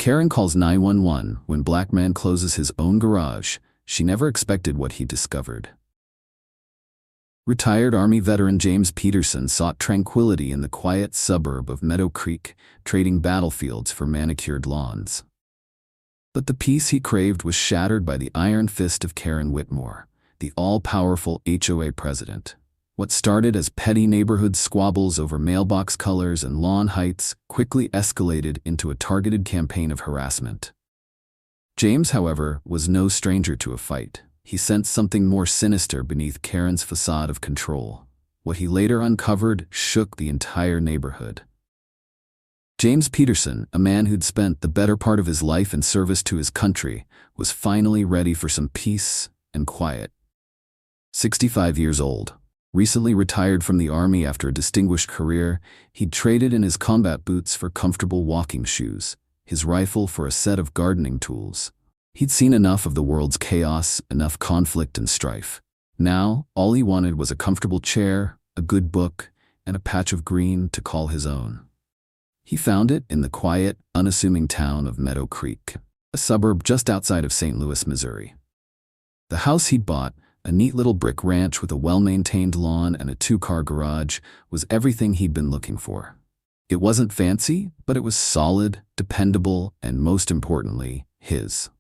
Karen calls 911 when black man closes his own garage. She never expected what he discovered. Retired Army veteran James Peterson sought tranquility in the quiet suburb of Meadow Creek, trading battlefields for manicured lawns. But the peace he craved was shattered by the iron fist of Karen Whitmore, the all-powerful HOA president. What started as petty neighborhood squabbles over mailbox colors and lawn heights quickly escalated into a targeted campaign of harassment. James, however, was no stranger to a fight. He sensed something more sinister beneath Karen's facade of control. What he later uncovered shook the entire neighborhood. James Peterson, a man who'd spent the better part of his life in service to his country, was finally ready for some peace and quiet. 65 years old, recently retired from the Army after a distinguished career, he'd traded in his combat boots for comfortable walking shoes, his rifle for a set of gardening tools. He'd seen enough of the world's chaos, enough conflict and strife. Now, all he wanted was a comfortable chair, a good book, and a patch of green to call his own. He found it in the quiet, unassuming town of Meadow Creek, a suburb just outside of St. Louis, Missouri. The house he'd bought, a neat little brick ranch with a well-maintained lawn and a two-car garage, was everything he'd been looking for. It wasn't fancy, but it was solid, dependable, and most importantly, his.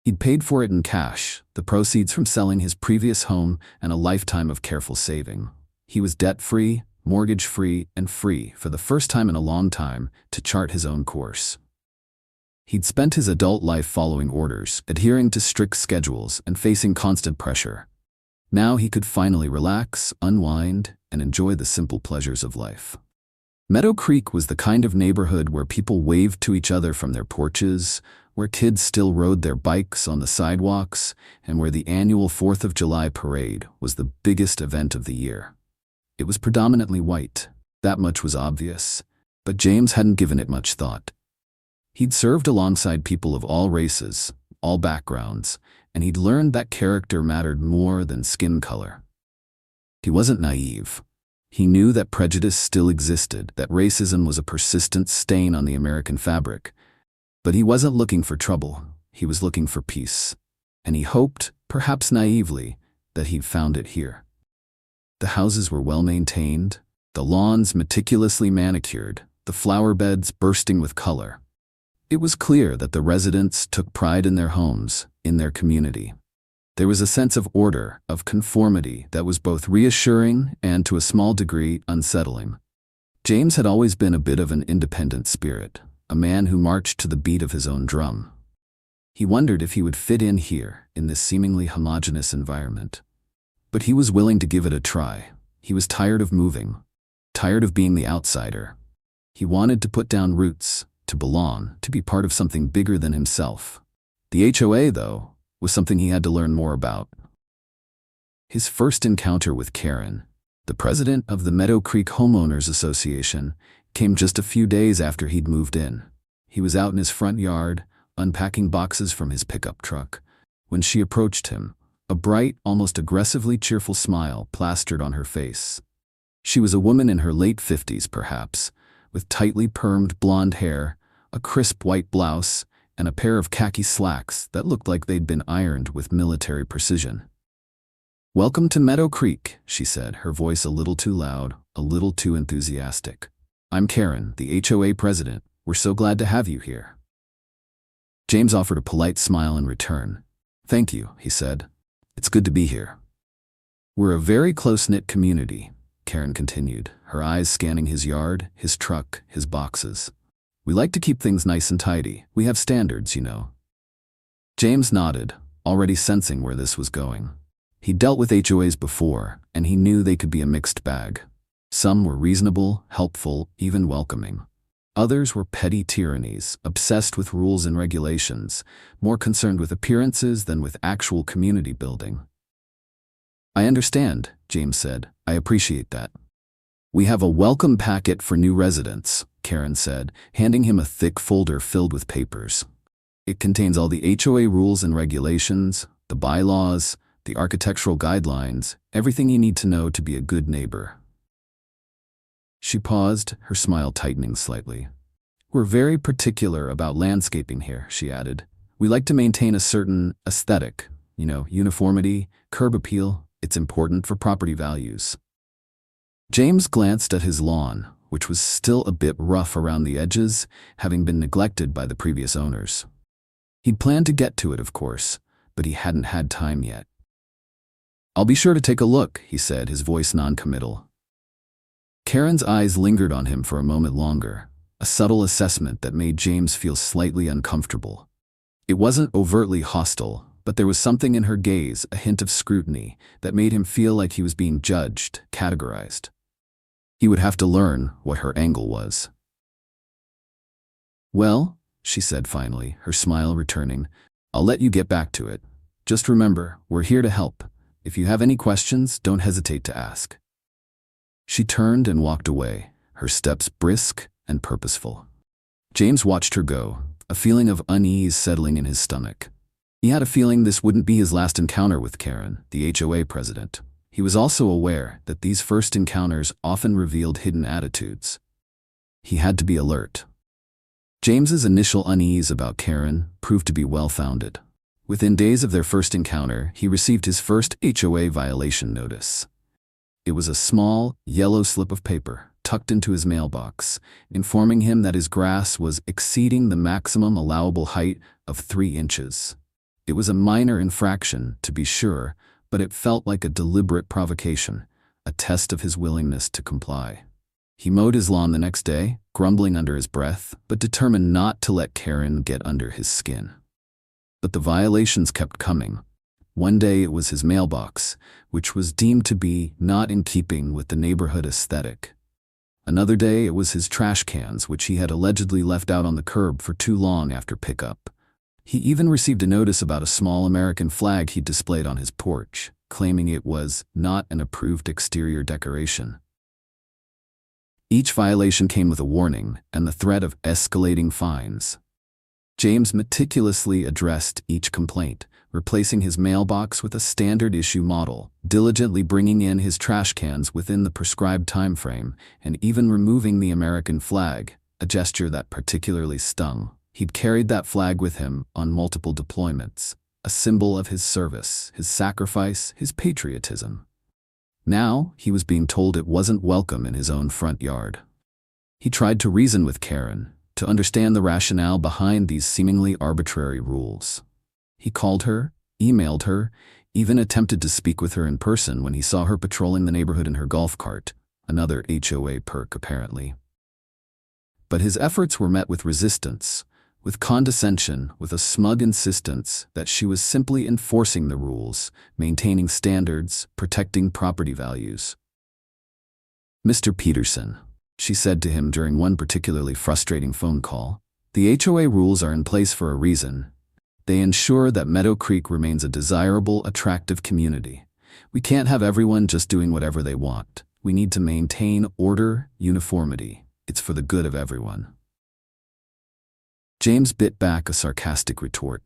He'd paid for it in cash, the proceeds from selling his previous home and a lifetime of careful saving. He was debt-free, mortgage-free, and free for the first time in a long time to chart his own course. He'd spent his adult life following orders, adhering to strict schedules, and facing constant pressure. Now he could finally relax, unwind, and enjoy the simple pleasures of life. Meadow Creek was the kind of neighborhood where people waved to each other from their porches, where kids still rode their bikes on the sidewalks, and where the annual 4th of July parade was the biggest event of the year. It was predominantly white, that much was obvious, but James hadn't given it much thought. He'd served alongside people of all races, all backgrounds, and he'd learned that character mattered more than skin color. He wasn't naive. He knew that prejudice still existed, that racism was a persistent stain on the American fabric. But he wasn't looking for trouble, he was looking for peace. And he hoped, perhaps naively, that he'd found it here. The houses were well-maintained, the lawns meticulously manicured, the flower beds bursting with color. It was clear that the residents took pride in their homes, in their community. There was a sense of order, of conformity that was both reassuring and, to a small degree, unsettling. James had always been a bit of an independent spirit, a man who marched to the beat of his own drum. He wondered if he would fit in here, in this seemingly homogeneous environment. But he was willing to give it a try. He was tired of moving, tired of being the outsider. He wanted to put down roots, to belong, to be part of something bigger than himself. The HOA, though, was something he had to learn more about. His first encounter with Karen, the president of the Meadow Creek Homeowners Association, came just a few days after he'd moved in. He was out in his front yard, unpacking boxes from his pickup truck, when she approached him, a bright, almost aggressively cheerful smile plastered on her face. She was a woman in her late 50s, perhaps, with tightly permed blonde hair, a crisp white blouse, and a pair of khaki slacks that looked like they'd been ironed with military precision. "Welcome to Meadow Creek," she said, her voice a little too loud, a little too enthusiastic. "I'm Karen, the HOA president. We're so glad to have you here." James offered a polite smile in return. "Thank you," he said. "It's good to be here." "We're a very close-knit community," Karen continued, her eyes scanning his yard, his truck, his boxes. "We like to keep things nice and tidy. We have standards, you know." James nodded, already sensing where this was going. He'd dealt with HOAs before, and he knew they could be a mixed bag. Some were reasonable, helpful, even welcoming. Others were petty tyrannies, obsessed with rules and regulations, more concerned with appearances than with actual community building. "I understand," James said. "I appreciate that." "We have a welcome packet for new residents," Karen said, handing him a thick folder filled with papers. "It contains all the HOA rules and regulations, the bylaws, the architectural guidelines, everything you need to know to be a good neighbor." She paused, her smile tightening slightly. "We're very particular about landscaping here," she added. "We like to maintain a certain aesthetic, uniformity, curb appeal. It's important for property values." James glanced at his lawn, which was still a bit rough around the edges, having been neglected by the previous owners. He'd planned to get to it, of course, but he hadn't had time yet. "I'll be sure to take a look," he said, his voice non-committal. Karen's eyes lingered on him for a moment longer, a subtle assessment that made James feel slightly uncomfortable. It wasn't overtly hostile, but there was something in her gaze, a hint of scrutiny, that made him feel like he was being judged, categorized. He would have to learn what her angle was. "Well," she said finally, her smile returning, "I'll let you get back to it. Just remember, we're here to help. If you have any questions, don't hesitate to ask." She turned and walked away, her steps brisk and purposeful. James watched her go, a feeling of unease settling in his stomach. He had a feeling this wouldn't be his last encounter with Karen, the HOA president. He was also aware that these first encounters often revealed hidden attitudes. He had to be alert. James's initial unease about Karen proved to be well-founded. Within days of their first encounter, he received his first HOA violation notice. It was a small, yellow slip of paper tucked into his mailbox, informing him that his grass was exceeding the maximum allowable height of 3 inches. It was a minor infraction, to be sure, but it felt like a deliberate provocation, a test of his willingness to comply. He mowed his lawn the next day, grumbling under his breath, but determined not to let Karen get under his skin. But the violations kept coming. One day it was his mailbox, which was deemed to be not in keeping with the neighborhood aesthetic. Another day it was his trash cans, which he had allegedly left out on the curb for too long after pickup. He even received a notice about a small American flag he'd displayed on his porch, claiming it was not an approved exterior decoration. Each violation came with a warning and the threat of escalating fines. James meticulously addressed each complaint, replacing his mailbox with a standard-issue model, diligently bringing in his trash cans within the prescribed time frame, and even removing the American flag, a gesture that particularly stung. He'd carried that flag with him on multiple deployments, a symbol of his service, his sacrifice, his patriotism. Now, he was being told it wasn't welcome in his own front yard. He tried to reason with Karen, to understand the rationale behind these seemingly arbitrary rules. He called her, emailed her, even attempted to speak with her in person when he saw her patrolling the neighborhood in her golf cart, another HOA perk apparently. But his efforts were met with resistance, with condescension, with a smug insistence that she was simply enforcing the rules, maintaining standards, protecting property values. "Mr. Peterson," she said to him during one particularly frustrating phone call, "the HOA rules are in place for a reason. They ensure that Meadow Creek remains a desirable, attractive community. We can't have everyone just doing whatever they want. We need to maintain order, uniformity. It's for the good of everyone." James bit back a sarcastic retort.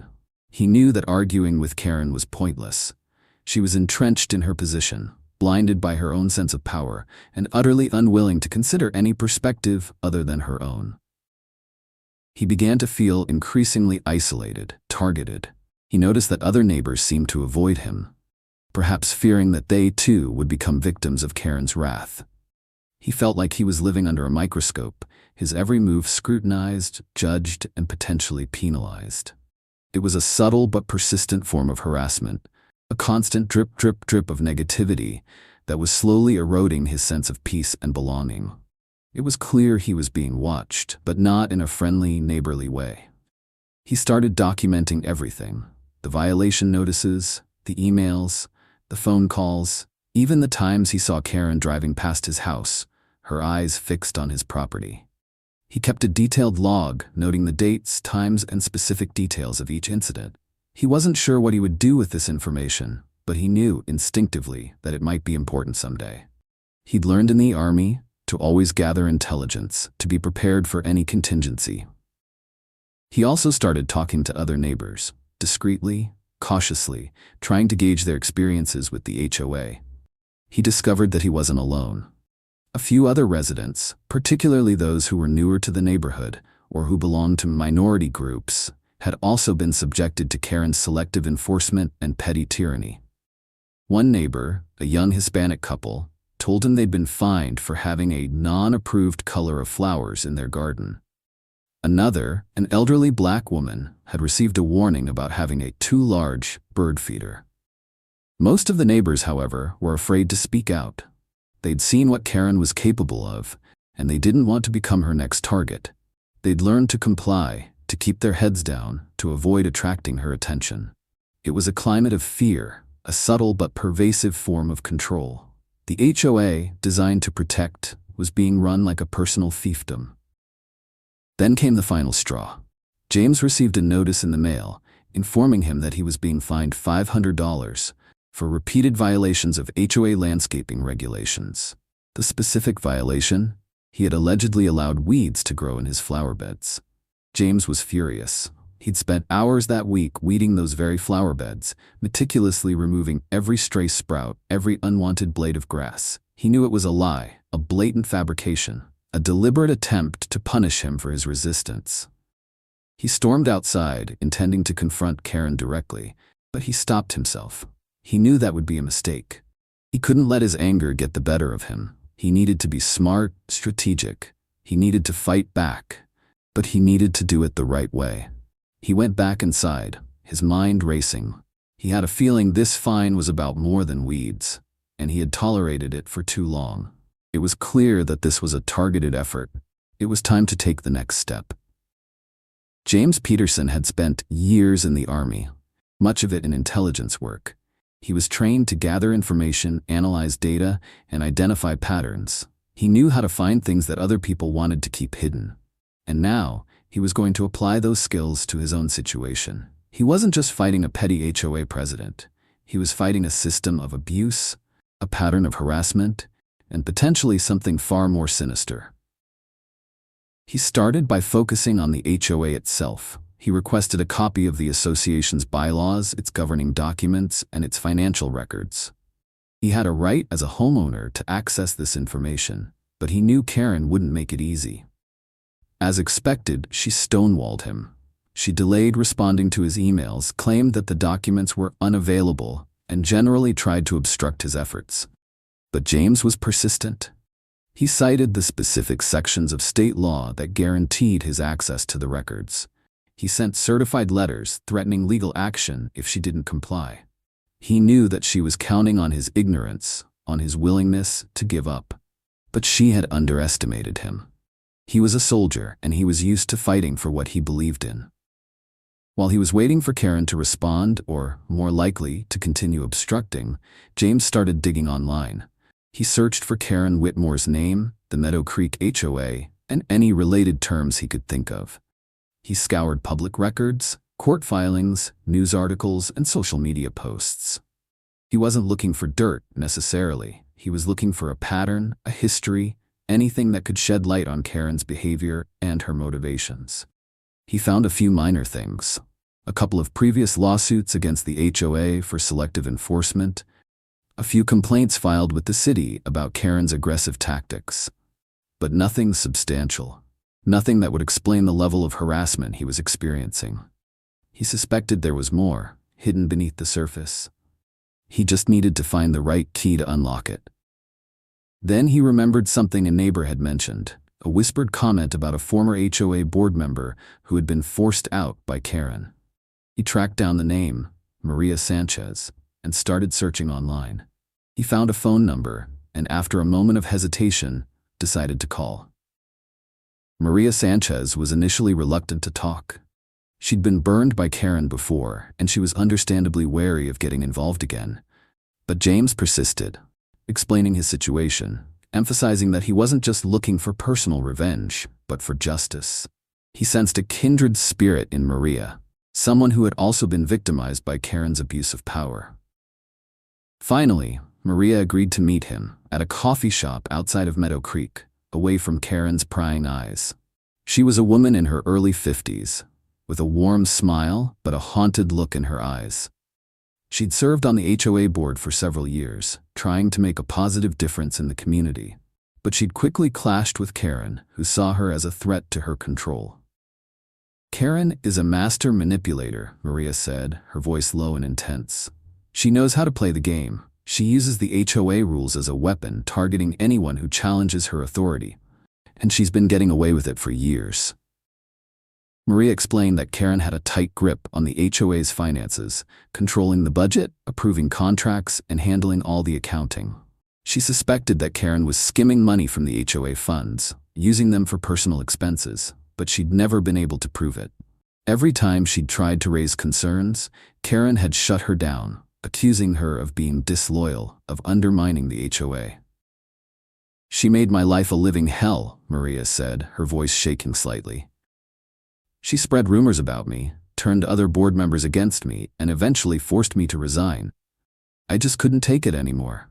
He knew that arguing with Karen was pointless. She was entrenched in her position, blinded by her own sense of power, and utterly unwilling to consider any perspective other than her own. He began to feel increasingly isolated, targeted. He noticed that other neighbors seemed to avoid him, perhaps fearing that they too would become victims of Karen's wrath. He felt like he was living under a microscope, his every move scrutinized, judged, and potentially penalized. It was a subtle but persistent form of harassment, a constant drip, drip, drip of negativity that was slowly eroding his sense of peace and belonging. It was clear he was being watched, but not in a friendly, neighborly way. He started documenting everything: the violation notices, the emails, the phone calls, even the times he saw Karen driving past his house, her eyes fixed on his property. He kept a detailed log, noting the dates, times, and specific details of each incident. He wasn't sure what he would do with this information, but he knew instinctively that it might be important someday. He'd learned in the Army to always gather intelligence, to be prepared for any contingency. He also started talking to other neighbors, discreetly, cautiously, trying to gauge their experiences with the HOA. He discovered that he wasn't alone. A few other residents, particularly those who were newer to the neighborhood, or who belonged to minority groups, had also been subjected to Karen's selective enforcement and petty tyranny. One neighbor, a young Hispanic couple, told him they'd been fined for having a non-approved color of flowers in their garden. Another, an elderly black woman, had received a warning about having a too large bird feeder. Most of the neighbors, however, were afraid to speak out. They'd seen what Karen was capable of, and they didn't want to become her next target. They'd learned to comply, to keep their heads down, to avoid attracting her attention. It was a climate of fear, a subtle but pervasive form of control. The HOA, designed to protect, was being run like a personal fiefdom. Then came the final straw. James received a notice in the mail, informing him that he was being fined $500 for repeated violations of HOA landscaping regulations. The specific violation? He had allegedly allowed weeds to grow in his flower beds. James was furious. He'd spent hours that week weeding those very flower beds, meticulously removing every stray sprout, every unwanted blade of grass. He knew it was a lie, a blatant fabrication, a deliberate attempt to punish him for his resistance. He stormed outside, intending to confront Karen directly, but he stopped himself. He knew that would be a mistake. He couldn't let his anger get the better of him. He needed to be smart, strategic. He needed to fight back, but he needed to do it the right way. He went back inside, his mind racing. He had a feeling this fine was about more than weeds, and he had tolerated it for too long. It was clear that this was a targeted effort. It was time to take the next step. James Peterson had spent years in the Army, much of it in intelligence work. He was trained to gather information, analyze data, and identify patterns. He knew how to find things that other people wanted to keep hidden. And now, he was going to apply those skills to his own situation. He wasn't just fighting a petty HOA president. He was fighting a system of abuse, a pattern of harassment, and potentially something far more sinister. He started by focusing on the HOA itself. He requested a copy of the association's bylaws, its governing documents, and its financial records. He had a right as a homeowner to access this information, but he knew Karen wouldn't make it easy. As expected, she stonewalled him. She delayed responding to his emails, claimed that the documents were unavailable, and generally tried to obstruct his efforts. But James was persistent. He cited the specific sections of state law that guaranteed his access to the records. He sent certified letters threatening legal action if she didn't comply. He knew that she was counting on his ignorance, on his willingness to give up. But she had underestimated him. He was a soldier, and he was used to fighting for what he believed in. While he was waiting for Karen to respond, or, more likely, to continue obstructing, James started digging online. He searched for Karen Whitmore's name, the Meadow Creek HOA, and any related terms he could think of. He scoured public records, court filings, news articles, and social media posts. He wasn't looking for dirt, necessarily. He was looking for a pattern, a history, anything that could shed light on Karen's behavior and her motivations. He found a few minor things. A couple of previous lawsuits against the HOA for selective enforcement, a few complaints filed with the city about Karen's aggressive tactics. But nothing substantial. Nothing that would explain the level of harassment he was experiencing. He suspected there was more, hidden beneath the surface. He just needed to find the right key to unlock it. Then he remembered something a neighbor had mentioned, a whispered comment about a former HOA board member who had been forced out by Karen. He tracked down the name, Maria Sanchez, and started searching online. He found a phone number, and after a moment of hesitation, decided to call. Maria Sanchez was initially reluctant to talk. She'd been burned by Karen before, and she was understandably wary of getting involved again. But James persisted, explaining his situation, emphasizing that he wasn't just looking for personal revenge, but for justice. He sensed a kindred spirit in Maria, someone who had also been victimized by Karen's abuse of power. Finally, Maria agreed to meet him at a coffee shop outside of Meadow Creek, away from Karen's prying eyes. She was a woman in her early 50s, with a warm smile but a haunted look in her eyes. She'd served on the HOA board for several years, trying to make a positive difference in the community. But she'd quickly clashed with Karen, who saw her as a threat to her control. Karen is a master manipulator, Maria said, her voice low and intense. She knows how to play the game. She uses the HOA rules as a weapon, targeting anyone who challenges her authority. And she's been getting away with it for years. Maria explained that Karen had a tight grip on the HOA's finances, controlling the budget, approving contracts, and handling all the accounting. She suspected that Karen was skimming money from the HOA funds, using them for personal expenses, but she'd never been able to prove it. Every time she'd tried to raise concerns, Karen had shut her down, accusing her of being disloyal, of undermining the HOA. She made my life a living hell, Maria said, her voice shaking slightly. She spread rumors about me, turned other board members against me, and eventually forced me to resign. I just couldn't take it anymore.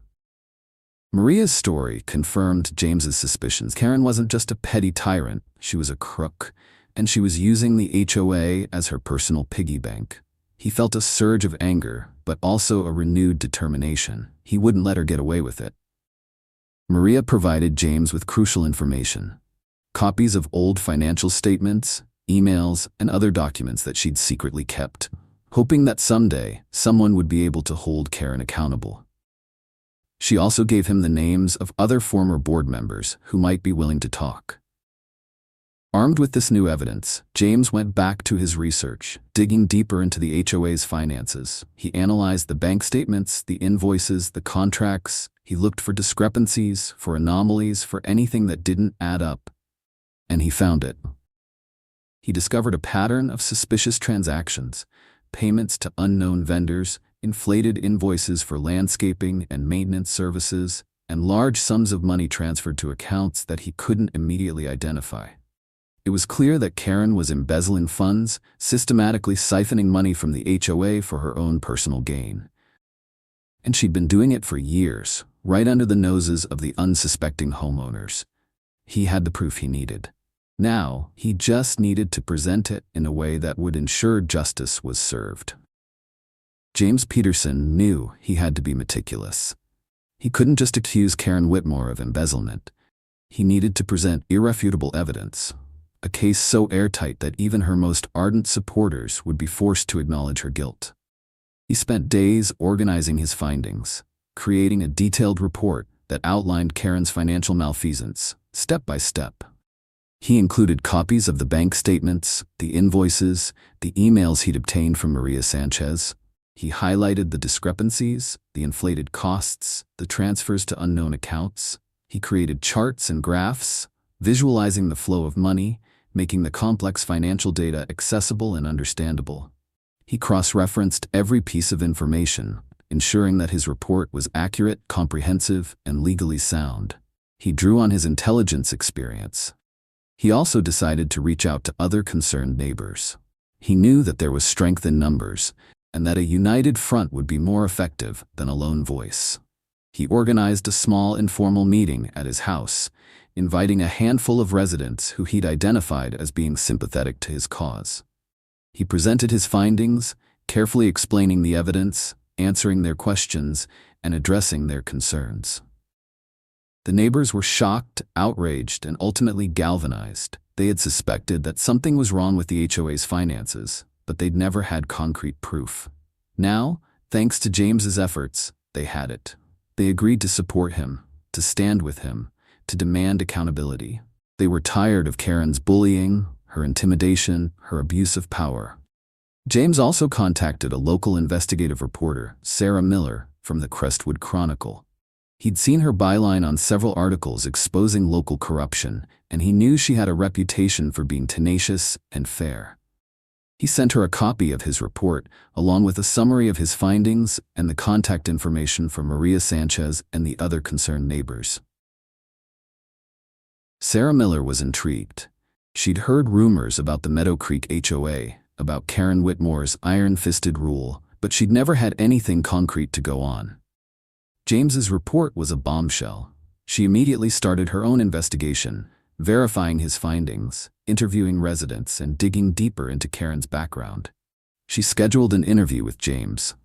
Maria's story confirmed James's suspicions. Karen wasn't just a petty tyrant, she was a crook, and she was using the HOA as her personal piggy bank. He felt a surge of anger, but also a renewed determination. He wouldn't let her get away with it. Maria provided James with crucial information: copies of old financial statements, emails, and other documents that she'd secretly kept, hoping that someday someone would be able to hold Karen accountable. She also gave him the names of other former board members who might be willing to talk. Armed with this new evidence, James went back to his research, digging deeper into the HOA's finances. He analyzed the bank statements, the invoices, the contracts. He looked for discrepancies, for anomalies, for anything that didn't add up. And he found it. He discovered a pattern of suspicious transactions, payments to unknown vendors, inflated invoices for landscaping and maintenance services, and large sums of money transferred to accounts that he couldn't immediately identify. It was clear that Karen was embezzling funds, systematically siphoning money from the HOA for her own personal gain. And she'd been doing it for years, right under the noses of the unsuspecting homeowners. He had the proof he needed. Now, he just needed to present it in a way that would ensure justice was served. James Peterson knew he had to be meticulous. He couldn't just accuse Karen Whitmore of embezzlement. He needed to present irrefutable evidence, a case so airtight that even her most ardent supporters would be forced to acknowledge her guilt. He spent days organizing his findings, creating a detailed report that outlined Karen's financial malfeasance, step by step. He included copies of the bank statements, the invoices, the emails he'd obtained from Maria Sanchez. He highlighted the discrepancies, the inflated costs, the transfers to unknown accounts. He created charts and graphs, visualizing the flow of money, making the complex financial data accessible and understandable. He cross-referenced every piece of information, ensuring that his report was accurate, comprehensive, and legally sound. He drew on his intelligence experience. He also decided to reach out to other concerned neighbors. He knew that there was strength in numbers, and that a united front would be more effective than a lone voice. He organized a small informal meeting at his house, inviting a handful of residents who he'd identified as being sympathetic to his cause. He presented his findings, carefully explaining the evidence, answering their questions, and addressing their concerns. The neighbors were shocked, outraged, and ultimately galvanized. They had suspected that something was wrong with the HOA's finances, but they'd never had concrete proof. Now, thanks to James's efforts, they had it. They agreed to support him, to stand with him, to demand accountability. They were tired of Karen's bullying, her intimidation, her abuse of power. James also contacted a local investigative reporter, Sarah Miller, from the Crestwood Chronicle. He'd seen her byline on several articles exposing local corruption, and he knew she had a reputation for being tenacious and fair. He sent her a copy of his report, along with a summary of his findings and the contact information for Maria Sanchez and the other concerned neighbors. Sarah Miller was intrigued. She'd heard rumors about the Meadow Creek HOA, about Karen Whitmore's iron-fisted rule, but she'd never had anything concrete to go on. James's report was a bombshell. She immediately started her own investigation, verifying his findings, interviewing residents, and digging deeper into Karen's background. She scheduled an interview with James.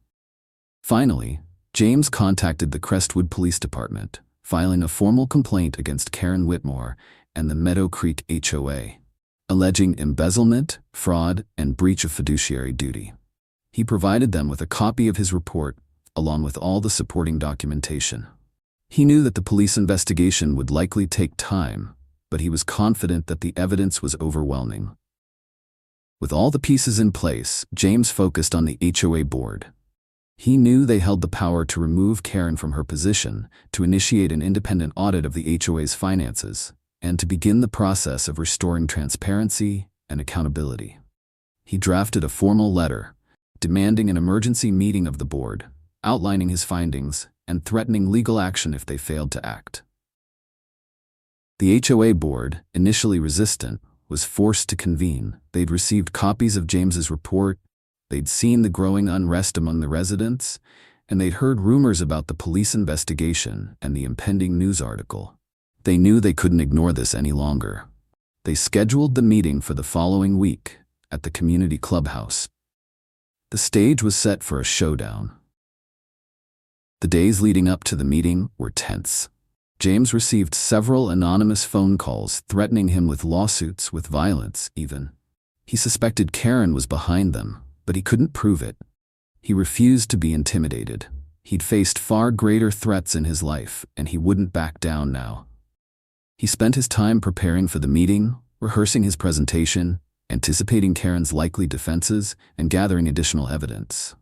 Finally, James contacted the Crestwood Police Department, filing a formal complaint against Karen Whitmore and the Meadow Creek HOA. alleging embezzlement, fraud, and breach of fiduciary duty. He provided them with a copy of his report, along with all the supporting documentation. He knew that the police investigation would likely take time, but he was confident that the evidence was overwhelming. With all the pieces in place, James focused on the HOA board. He knew they held the power to remove Karen from her position, to initiate an independent audit of the HOA's finances, and to begin the process of restoring transparency and accountability. He drafted a formal letter, demanding an emergency meeting of the board, outlining his findings, and threatening legal action if they failed to act. The HOA board, initially resistant, was forced to convene. They'd received copies of James's report, they'd seen the growing unrest among the residents, and they'd heard rumors about the police investigation and the impending news article. They knew they couldn't ignore this any longer. They scheduled the meeting for the following week at the community clubhouse. The stage was set for a showdown. The days leading up to the meeting were tense. James received several anonymous phone calls threatening him with lawsuits, with violence even. He suspected Karen was behind them, but he couldn't prove it. He refused to be intimidated. He'd faced far greater threats in his life, and he wouldn't back down now. He spent his time preparing for the meeting, rehearsing his presentation, anticipating Karen's likely defenses, and gathering additional evidence.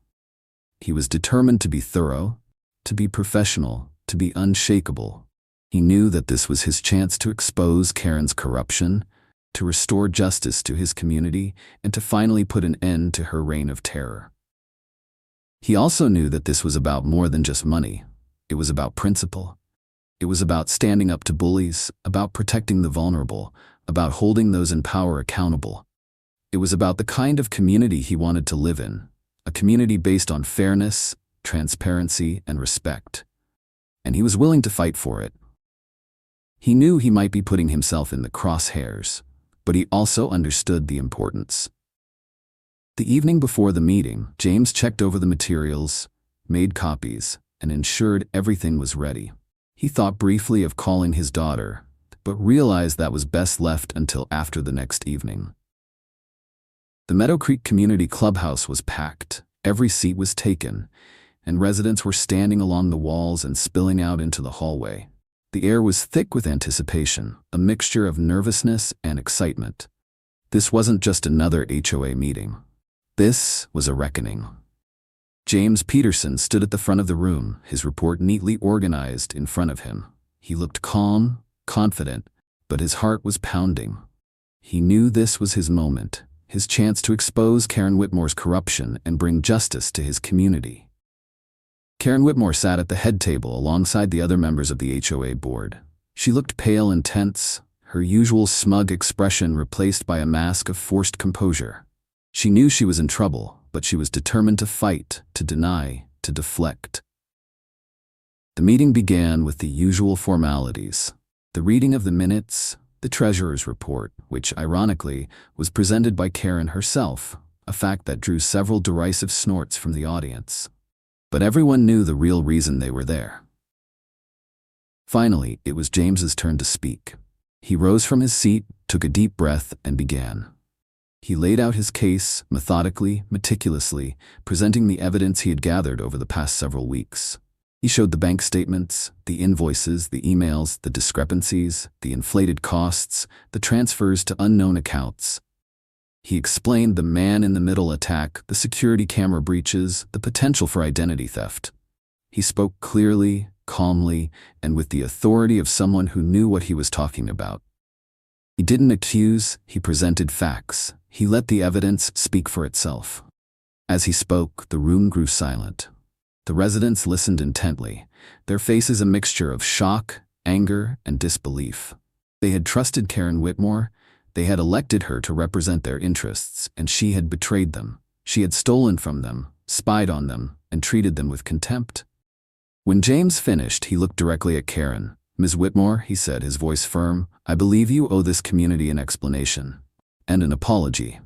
He was determined to be thorough, to be professional, to be unshakable. He knew that this was his chance to expose Karen's corruption, to restore justice to his community, and to finally put an end to her reign of terror. He also knew that this was about more than just money. It was about principle. It was about standing up to bullies, about protecting the vulnerable, about holding those in power accountable. It was about the kind of community he wanted to live in, a community based on fairness, transparency, and respect. And he was willing to fight for it. He knew he might be putting himself in the crosshairs, but he also understood the importance. The evening before the meeting, James checked over the materials, made copies, and ensured everything was ready. He thought briefly of calling his daughter, but realized that was best left until after the next evening. The Meadow Creek Community Clubhouse was packed, every seat was taken, and residents were standing along the walls and spilling out into the hallway. The air was thick with anticipation, a mixture of nervousness and excitement. This wasn't just another HOA meeting. This was a reckoning. James Peterson stood at the front of the room, his report neatly organized in front of him. He looked calm, confident, but his heart was pounding. He knew this was his moment, his chance to expose Karen Whitmore's corruption and bring justice to his community. Karen Whitmore sat at the head table alongside the other members of the HOA board. She looked pale and tense, her usual smug expression replaced by a mask of forced composure. She knew she was in trouble, but she was determined to fight, to deny, to deflect. The meeting began with the usual formalities. The reading of the minutes, the treasurer's report, which, ironically, was presented by Karen herself, a fact that drew several derisive snorts from the audience. But everyone knew the real reason they were there. Finally, it was James's turn to speak. He rose from his seat, took a deep breath, and began. He laid out his case, methodically, meticulously, presenting the evidence he had gathered over the past several weeks. He showed the bank statements, the invoices, the emails, the discrepancies, the inflated costs, the transfers to unknown accounts. He explained the man-in-the-middle attack, the security camera breaches, the potential for identity theft. He spoke clearly, calmly, and with the authority of someone who knew what he was talking about. He didn't accuse, he presented facts. He let the evidence speak for itself. As he spoke, the room grew silent. The residents listened intently, their faces a mixture of shock, anger, and disbelief. They had trusted Karen Whitmore. They had elected her to represent their interests, and she had betrayed them. She had stolen from them, spied on them, and treated them with contempt. When James finished, he looked directly at Karen. "Ms. Whitmore," he said, his voice firm, "I believe you owe this community an explanation. And an apology."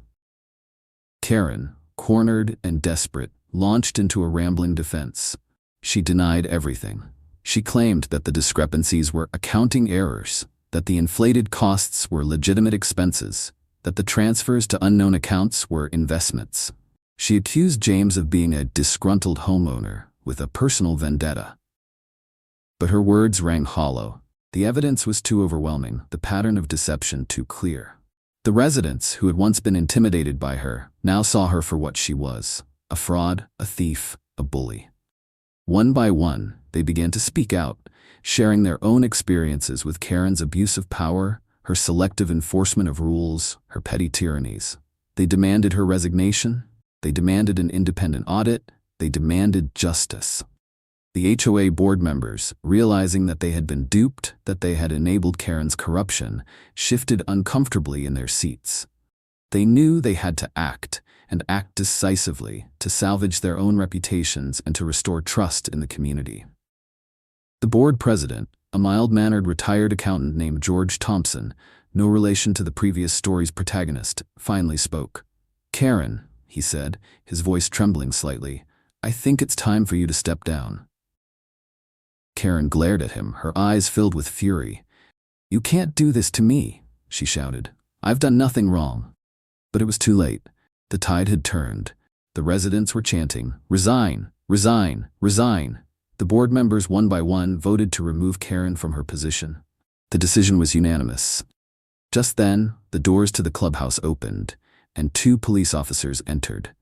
Karen, cornered and desperate, launched into a rambling defense. She denied everything. She claimed that the discrepancies were accounting errors, that the inflated costs were legitimate expenses, that the transfers to unknown accounts were investments. She accused James of being a disgruntled homeowner with a personal vendetta. But her words rang hollow. The evidence was too overwhelming, the pattern of deception too clear. The residents, who had once been intimidated by her, now saw her for what she was: a fraud, a thief, a bully. One by one, they began to speak out, sharing their own experiences with Karen's abuse of power, her selective enforcement of rules, her petty tyrannies. They demanded her resignation. They demanded an independent audit. They demanded justice. The HOA board members, realizing that they had been duped, that they had enabled Karen's corruption, shifted uncomfortably in their seats. They knew they had to act, and act decisively, to salvage their own reputations and to restore trust in the community. The board president, a mild-mannered retired accountant named George Thompson, no relation to the previous story's protagonist, finally spoke. "Karen," he said, his voice trembling slightly, "I think it's time for you to step down." Karen glared at him, her eyes filled with fury. "You can't do this to me," she shouted. "I've done nothing wrong." But it was too late. The tide had turned. The residents were chanting, "Resign! Resign! Resign!" The board members, one by one, voted to remove Karen from her position. The decision was unanimous. Just then, the doors to the clubhouse opened, and 2 police officers entered.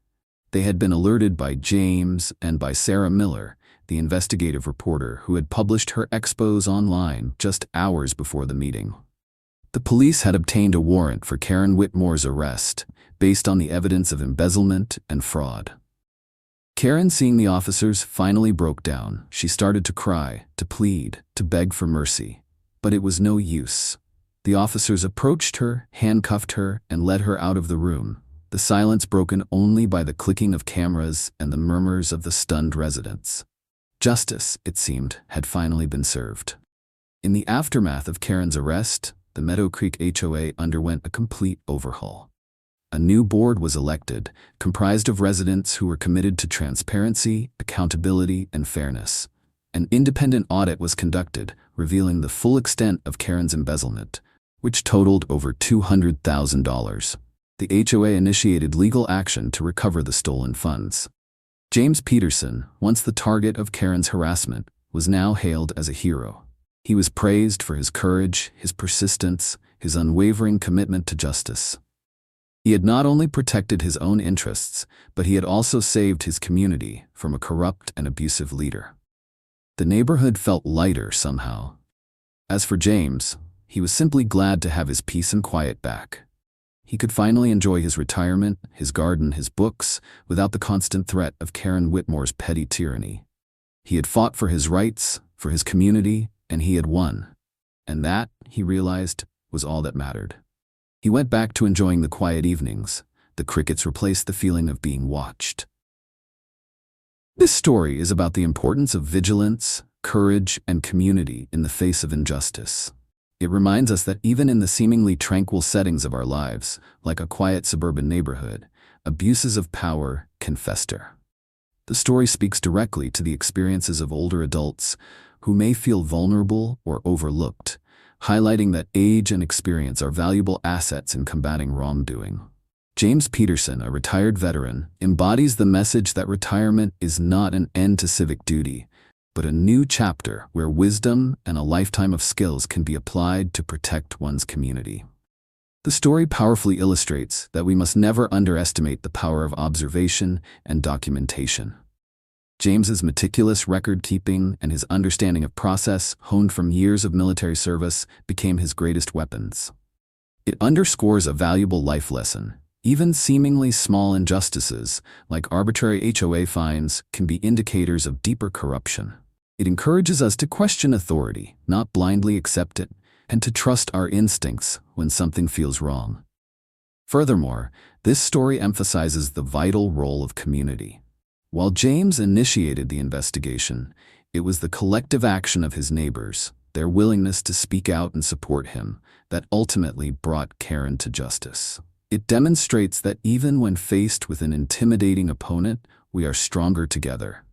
They had been alerted by James and by Sarah Miller, the investigative reporter who had published her expose online just hours before the meeting. The police had obtained a warrant for Karen Whitmore's arrest, based on the evidence of embezzlement and fraud. Karen, seeing the officers, finally broke down. She started to cry, to plead, to beg for mercy. But it was no use. The officers approached her, handcuffed her, and led her out of the room, the silence broken only by the clicking of cameras and the murmurs of the stunned residents. Justice, it seemed, had finally been served. In the aftermath of Karen's arrest, the Meadow Creek HOA underwent a complete overhaul. A new board was elected, comprised of residents who were committed to transparency, accountability, and fairness. An independent audit was conducted, revealing the full extent of Karen's embezzlement, which totaled over $200,000. The HOA initiated legal action to recover the stolen funds. James Peterson, once the target of Karen's harassment, was now hailed as a hero. He was praised for his courage, his persistence, his unwavering commitment to justice. He had not only protected his own interests, but he had also saved his community from a corrupt and abusive leader. The neighborhood felt lighter somehow. As for James, he was simply glad to have his peace and quiet back. He could finally enjoy his retirement, his garden, his books, without the constant threat of Karen Whitmore's petty tyranny. He had fought for his rights, for his community, and he had won. And that, he realized, was all that mattered. He went back to enjoying the quiet evenings. The crickets replaced the feeling of being watched. This story is about the importance of vigilance, courage, and community in the face of injustice. It reminds us that even in the seemingly tranquil settings of our lives, like a quiet suburban neighborhood, abuses of power can fester. The story speaks directly to the experiences of older adults who may feel vulnerable or overlooked, highlighting that age and experience are valuable assets in combating wrongdoing. James Peterson, a retired veteran, embodies the message that retirement is not an end to civic duty, but a new chapter where wisdom and a lifetime of skills can be applied to protect one's community. The story powerfully illustrates that we must never underestimate the power of observation and documentation. James's meticulous record-keeping and his understanding of process, honed from years of military service, became his greatest weapons. It underscores a valuable life lesson. Even seemingly small injustices, like arbitrary HOA fines, can be indicators of deeper corruption. It encourages us to question authority, not blindly accept it, and to trust our instincts when something feels wrong. Furthermore, this story emphasizes the vital role of community. While James initiated the investigation, it was the collective action of his neighbors, their willingness to speak out and support him, that ultimately brought Karen to justice. It demonstrates that even when faced with an intimidating opponent, we are stronger together.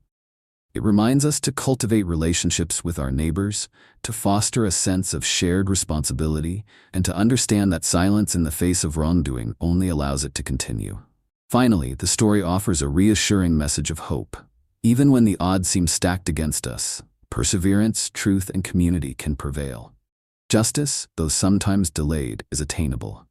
It reminds us to cultivate relationships with our neighbors, to foster a sense of shared responsibility, and to understand that silence in the face of wrongdoing only allows it to continue. Finally, the story offers a reassuring message of hope. Even when the odds seem stacked against us, perseverance, truth, and community can prevail. Justice, though sometimes delayed, is attainable.